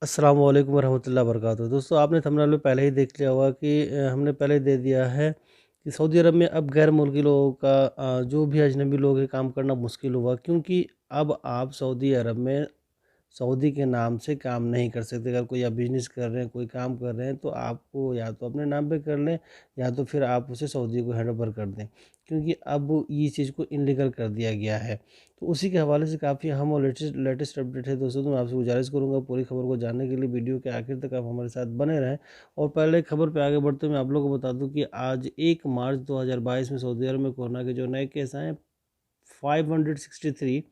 अस्सलाम वालेकुम रहमतुल्लाहि वबरकातुहू। दोस्तों, आपने थंबनेल में पहले ही देख लिया होगा कि हमने पहले दे दिया है कि सऊदी अरब में अब गैर मुल्की लोगों का जो भी अजनबी लोग हैं काम करना मुश्किल हुआ, क्योंकि अब आप सऊदी अरब में सऊदी के नाम से काम नहीं कर सकते। अगर कोई आप बिज़नेस कर रहे हैं, कोई काम कर रहे हैं, तो आपको या तो अपने नाम पे कर लें या तो फिर आप उसे सऊदी को हैंड ओवर कर दें, क्योंकि अब ये चीज़ को इल्लीगल कर दिया गया है। तो उसी के हवाले से काफ़ी अहम और लेटेस्ट लेटेस्ट अपडेट है दोस्तों। तो मैं आपसे गुजारिश करूँगा पूरी खबर को जानने के लिए वीडियो के आखिर तक आप हमारे साथ बने रहें। और पहले खबर पे आगे बढ़ते हुए मैं आप लोगों को बता दूँ कि आज 1 मार्च 2022 में सऊदी अरब में कोरोना के जो नए केस आए हैं 563,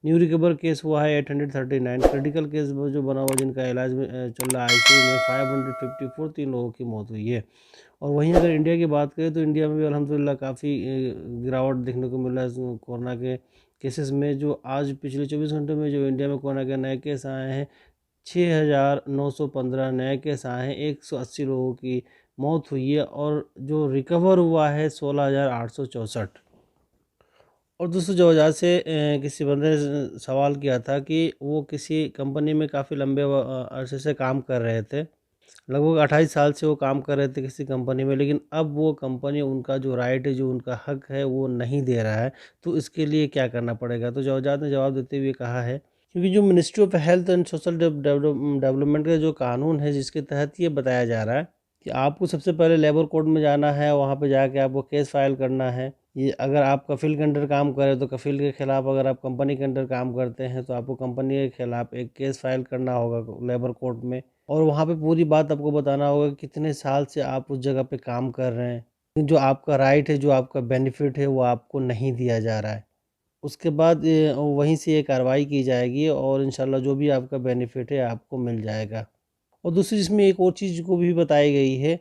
न्यू रिकवर केस हुआ है 839, क्रिटिकल केस जो बना हुआ जिनका इलाज में चल रहा है आईसीयू में 554, 3 लोगों की मौत हुई है। और वहीं अगर इंडिया की बात करें तो इंडिया में भी अल्हम्दुलिल्लाह काफ़ी गिरावट देखने को मिल रहा है कोरोना के केसेस में। जो आज पिछले 24 घंटों में जो इंडिया में कोरोना के नए केस आए हैं 6,915 नए केस आए हैं, 180 लोगों की मौत हुई है और जो रिकवर हुआ है 16,864। और दोस्तों, जो वजह से किसी बंदे ने सवाल किया था कि वो किसी कंपनी में काफ़ी लंबे अरसे से काम कर रहे थे, लगभग 28 साल से वो काम कर रहे थे किसी कंपनी में, लेकिन अब वो कंपनी उनका जो राइट है, जो उनका हक है, वो नहीं दे रहा है। तो इसके लिए क्या करना पड़ेगा? तो जवाजात ने जवाब देते हुए कहा है, क्योंकि जो ministry of health and social development का जो कानून है जिसके तहत ये बताया जा रहा है कि आपको सबसे पहले लेबर कोर्ट में जाना है, वहाँ पे जाके आपको केस फाइल करना है। ये अगर आप कफ़ील के अंडर काम कर रहे हो तो कफ़ील के खिलाफ़, अगर आप कंपनी के अंडर काम करते हैं तो आपको कंपनी के खिलाफ़ एक केस फाइल करना होगा लेबर कोर्ट में। और वहाँ पे पूरी बात आपको बताना होगा कि कितने साल से आप उस जगह पे काम कर रहे हैं। जो आपका राइट है, जो आपका बेनिफिट है, वो आपको नहीं दिया जा रहा है। उसके बाद वहीं से ये कार्रवाई की जाएगी और इंशाल्लाह जो भी आपका बेनिफिट है आपको मिल जाएगा। और दूसरी जिसमें एक और चीज़ को भी बताई गई है,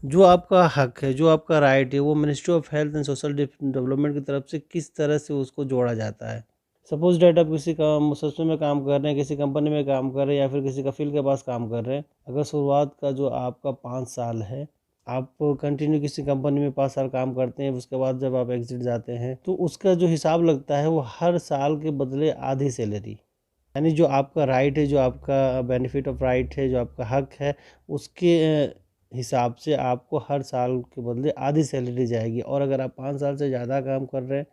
जो आपका हक है, जो आपका राइट है, वो ministry of health and social development की तरफ से किस तरह से उसको जोड़ा जाता है। सपोज़ डैट आप किसी का मुस्तशफ़े में काम कर रहे हैं, किसी कंपनी में काम कर रहे हैं या फिर किसी कफ़ील के पास काम कर रहे हैं। अगर शुरुआत का जो आपका 5 साल है, आप कंटिन्यू किसी कंपनी में 5 साल काम करते हैं, उसके बाद जब आप एग्ज़िट जाते हैं, तो उसका जो हिसाब लगता है वो हर साल के बदले आधी सैलरी। यानी जो आपका राइट है, जो आपका बेनिफिट ऑफ राइट है, जो आपका हक है, उसके हिसाब से आपको हर साल के बदले आधी सैलरी जाएगी। और अगर आप 5 साल से ज़्यादा काम कर रहे हैं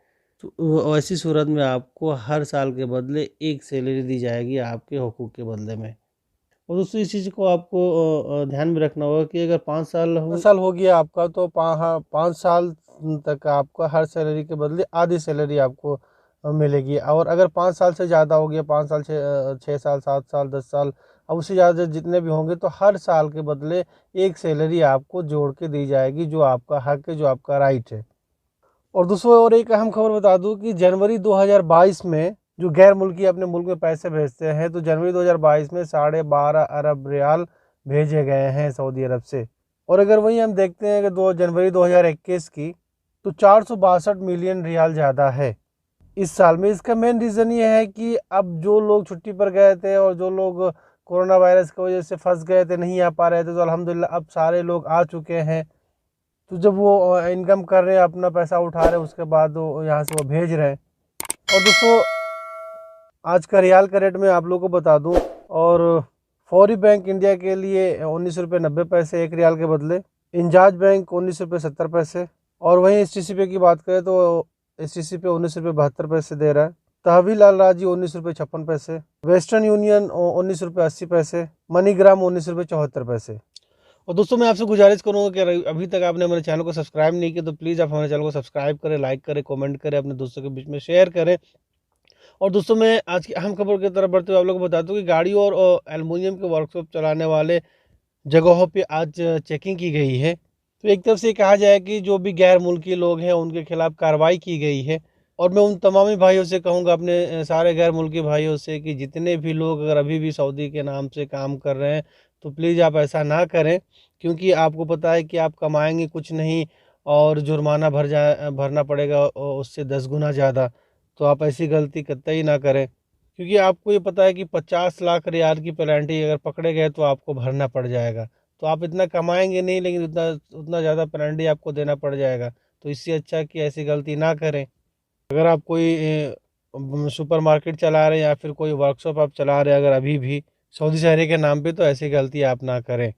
तो ऐसी सूरत में आपको हर साल के बदले एक सैलरी दी जाएगी आपके हुकूक के बदले में। और दूसरी इस चीज़ को आपको ध्यान में रखना होगा कि अगर 5 साल हो गया आपका तो 5 साल तक आपका हर सैलरी के बदले आधी सैलरी आपको मिलेगी। और अगर 5 साल से ज़्यादा हो गया, 5 साल, 6 साल, 7 साल, 10 साल, अब उससे ज़्यादा जितने भी होंगे तो हर साल के बदले एक सैलरी आपको जोड़ के दी जाएगी, जो आपका हक है, जो आपका राइट है। और दूसरी और एक अहम खबर बता दूं कि जनवरी 2022 में जो गैर मुल्की अपने मुल्क में पैसे भेजते हैं, तो जनवरी 2022 में 12.5 अरब रियाल भेजे गए हैं सऊदी अरब से। और अगर वहीं हम देखते हैं कि 2 जनवरी 2021 की, तो 462 मिलियन रियाल ज़्यादा है इस साल में। इसका मेन रीज़न ये है कि अब जो लोग छुट्टी पर गए थे और जो लोग कोरोना वायरस की वजह से फंस गए थे, नहीं आ पा रहे थे, तो अल्हम्दुलिल्लाह अब सारे लोग आ चुके हैं। तो जब वो इनकम कर रहे हैं, अपना पैसा उठा रहे हैं, उसके बाद वो यहाँ से वो भेज रहे हैं। और दोस्तों, आज का रियाल का रेट मैं आप लोगों को बता दूं। और फौरी बैंक इंडिया के लिए 19 रुपये 90 पैसे एक रियाल के बदले, इंजाज बैंक 19 रुपये 70 पैसे। और वहीं STC पे की बात करें तो STC पे 19 रुपये 72 पैसे दे रहा है। तहवील अल राजी 19 रुपये 56 पैसे, वेस्टर्न यूनियन 19 रुपये 80 पैसे, मनीग्राम 19 रुपये 74 पैसे। और दोस्तों, मैं आपसे गुजारिश करूंगा कि अभी तक आपने हमारे चैनल को सब्सक्राइब नहीं किया तो प्लीज़ आप हमारे चैनल को सब्सक्राइब करें, लाइक करें, कमेंट करें, अपने दोस्तों के बीच में शेयर करें। और दोस्तों, मैं आज की अहम खबर की तरफ बढ़ते हुए आप लोगों को बता दूं कि गाड़ी और एल्युमिनियम के वर्कशॉप चलाने वाले जगहों पे आज चेकिंग की गई है। तो एक तरफ से कहा जाए कि जो भी गैर मुल्की लोग हैं उनके खिलाफ कार्रवाई की गई है। और मैं उन तमामी भाइयों से कहूँगा, अपने सारे गैर मुल्की भाइयों से, कि जितने भी लोग अगर अभी भी सऊदी के नाम से काम कर रहे हैं तो प्लीज़ आप ऐसा ना करें, क्योंकि आपको पता है कि आप कमाएंगे कुछ नहीं और जुर्माना भरना पड़ेगा उससे 10 गुना ज़्यादा। तो आप ऐसी गलती कतई ना करें, क्योंकि आपको ये पता है कि 50 लाख रियाल की पेनल्टी अगर पकड़े गए तो आपको भरना पड़ जाएगा। तो आप इतना कमाएंगे नहीं, लेकिन उतना उतना ज़्यादा पेनल्टी आपको देना पड़ जाएगा। तो इससे अच्छा कि ऐसी गलती ना करें। अगर आप कोई सुपर मार्केट चला रहे हैं या फिर कोई वर्कशॉप आप चला रहे हैं अगर अभी भी, सऊदी शहरी के नाम पे, तो ऐसी गलती आप ना करें।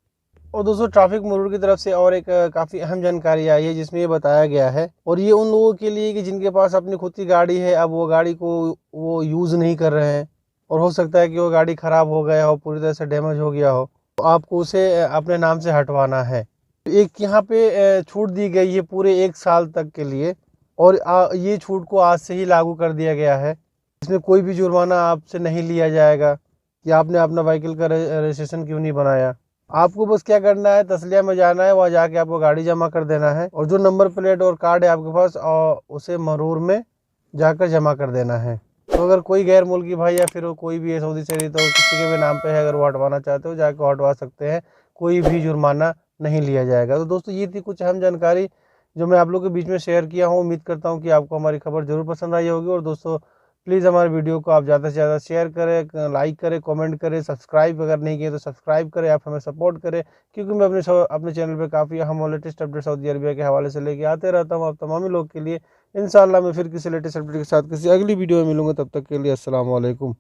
और दोस्तों ट्रैफिक मरूर की तरफ से और एक काफ़ी अहम जानकारी आई है, जिसमें ये बताया गया है, और ये उन लोगों के लिए कि जिनके पास अपनी खुद की गाड़ी है, अब वो गाड़ी को वो यूज़ नहीं कर रहे हैं, और हो सकता है कि वो गाड़ी ख़राब हो गया हो, पूरी तरह से डैमेज हो गया हो, तो आपको उसे अपने नाम से हटवाना है। एक यहाँ पे छूट दी गई है पूरे 1 साल तक के लिए, और ये छूट को आज से ही लागू कर दिया गया है। इसमें कोई भी जुर्माना आपसे नहीं लिया जाएगा कि आपने अपना व्हीकल का रजिस्ट्रेशन क्यों नहीं बनाया। आपको बस क्या करना है, तसलिया में जाना है, वहाँ जाके आपको गाड़ी जमा कर देना है, और जो नंबर प्लेट और कार्ड है आपके पास, और उसे मरूर में जाकर जमा कर देना है। तो अगर कोई गैर मुल्की भाई या फिर कोई भी है सऊदी शहरी, तो किसी के भी नाम पे है, अगर वो हटवाना चाहते हो जाकर हटवा सकते हैं, कोई भी जुर्माना नहीं लिया जाएगा। तो दोस्तों ये थी कुछ अहम जानकारी जो मैं आप लोगों के बीच में शेयर किया हूँ। उम्मीद करता हूँ कि आपको हमारी खबर जरूर पसंद आई होगी। और दोस्तों प्लीज़ हमारे वीडियो को आप ज़्यादा से ज़्यादा शेयर करें, लाइक करें, कमेंट करें, सब्सक्राइब अगर नहीं किए तो सब्सक्राइब करें, आप हमें सपोर्ट करें, क्योंकि मैं अपने चैनल पे काफ़ी अहम और लेटेस्ट अपडेट सऊदी अरबिया के हवाले से लेके आते रहता हूँ आप तमाम लोग के लिए। इंशाल्लाह मैं फिर किसी लेटेस्ट अपडेट के साथ किसी अगली वीडियो में मिलूंगा। तब तक के लिए अस्सलाम वालेकुम।